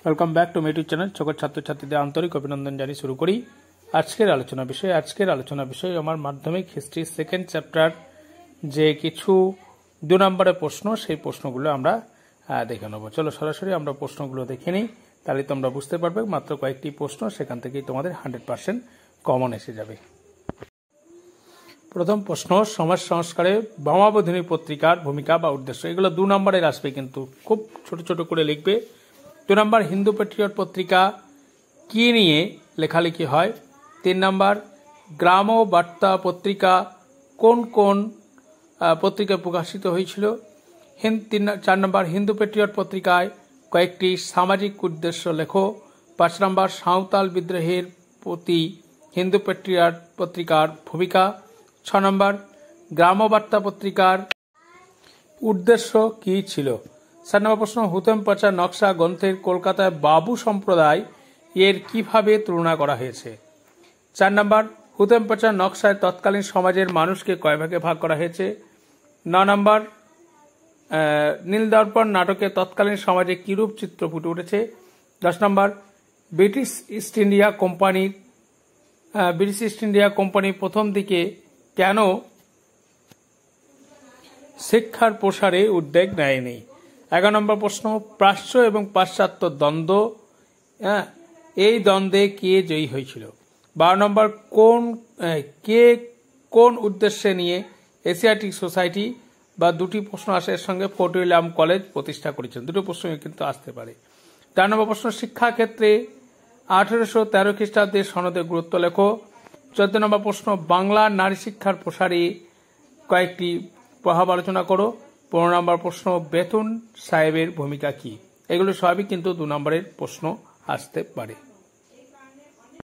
Welcome back to my YouTube channel. সকল ছাত্রছাত্রীদের আন্তরিক অভিনন্দন জানিয়ে শুরু করি আজকের আলোচনা বিষয় আমার মাধ্যমিক হিস্ট্রি সেকেন্ড চ্যাপ্টার যে কিছু 2 নম্বরের প্রশ্ন, সেই প্রশ্নগুলো আমরা দেখে নেব। চলো সরাসরি আমরা প্রশ্নগুলো দেখে নিই, তাহলে তোমরা বুঝতে পারবে। মাত্র কয়েকটি প্রশ্ন, সেখান থেকেই তোমাদের 100% কমন এসে যাবে। প্রথম প্রশ্ন, সমাজ সংস্কারে বামাবধিনী পত্রিকার ভূমিকা বা উদ্দেশ্য। এগুলো 2 নম্বরের আসবে, কিন্তু খুব ছোট ছোট করে লিখবে। 2 নম্বর, হিন্দু পেট্রিয়ট পত্রিকা কি নিয়ে লেখালেখি হয়। 3 নম্বর, গ্রাম বার্তা পত্রিকা কোন কোন পত্রিকায় প্রকাশিত হয়েছিল। 4 নম্বর, হিন্দু পেট্রিয়ট পত্রিকায় কয়েকটি সামাজিক উদ্দেশ্য লেখো। 5 নম্বর, সাঁওতাল বিদ্রোহের প্রতি হিন্দু পেট্রিয়ট পত্রিকার ভূমিকা। 6 নম্বর, গ্রাম বার্তা পত্রিকার উদ্দেশ্য কি ছিল। 7 নম্বর প্রশ্ন, হুতেম পাচা নকশা গ্রন্থের কলকাতায় বাবু সম্প্রদায় এর কিভাবে তুলনা করা হয়েছে। 4 নম্বর, হুতেম পাচা নকশায় তৎকালীন সমাজের মানুষকে কয় ভাগে ভাগ করা হয়েছে। 9 নম্বর, নীলদর্পণ নাটকে তৎকালীন সমাজে কিরূপ চিত্র ফুটে উঠেছে। 10 নম্বর, ব্রিটিশ ইস্ট ইন্ডিয়া কোম্পানি প্রথম দিকে কেন শিক্ষার প্রসারে উদ্যোগ নেয়নি। 11 নম্বর প্রশ্ন, প্রাচ্য এবং পাশ্চাত্য দ্বন্দ্ব, এই দ্বন্দ্বে কে জয়ী হয়েছিল। 12 নম্বর, কোন উদ্দেশ্যে নিয়ে এশিয়াটিক সোসাইটি বা 2টি প্রশ্ন আসে এর সঙ্গে ফোর্ট উইলিয়াম কলেজ প্রতিষ্ঠা করেছেন। 2টো প্রশ্ন কিন্তু আসতে পারে। 4 নম্বর প্রশ্ন, শিক্ষাক্ষেত্রে 1813 খ্রিস্টাব্দের সনদের গুরুত্ব লেখো। 14 নম্বর প্রশ্ন, বাংলার নারী শিক্ষার প্রসারে কয়েকটি প্রভাব আলোচনা করো। 15 নম্বর প্রশ্ন, বেতন সাহেবের ভূমিকা কি। এগুলো সবই কিন্তু 2 নম্বরের প্রশ্ন আসতে পারে।